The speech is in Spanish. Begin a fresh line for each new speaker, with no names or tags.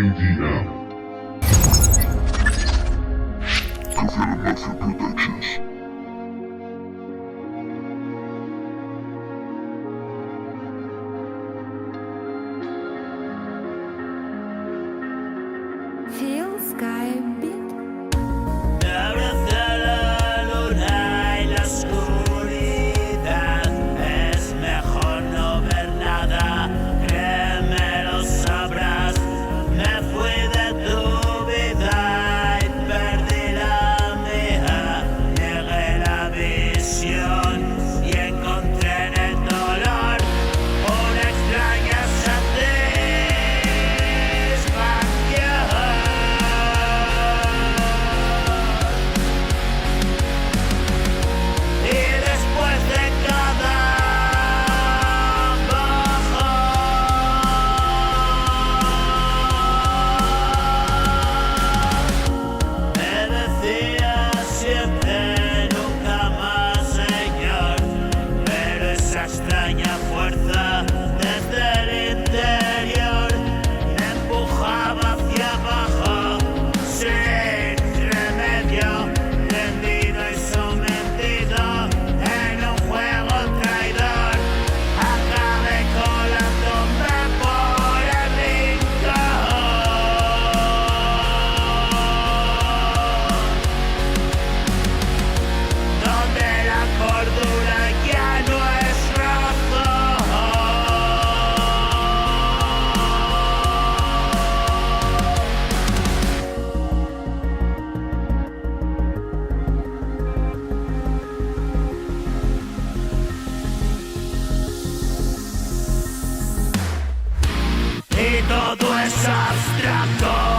UDM. Covenant Mafia Productions.
Feel Sky Beat.
Abraza la luna y la oscuridad. Es mejor no ver nada, créeme, lo sabrás. Me fui de tu vida y perdí la mía. Negué la visión y encontré en el dolor una extraña satisfacción. Y después de cada bajón, me decía siempre nunca más, Señor, pero esa extraña fuerza desde el interior me empujaba hacia abajo sin remedio, rendido y sometido en un juego traidor. Acabé colándome por el rincón, donde la cordura ya no es razón. Y todo es abstracto.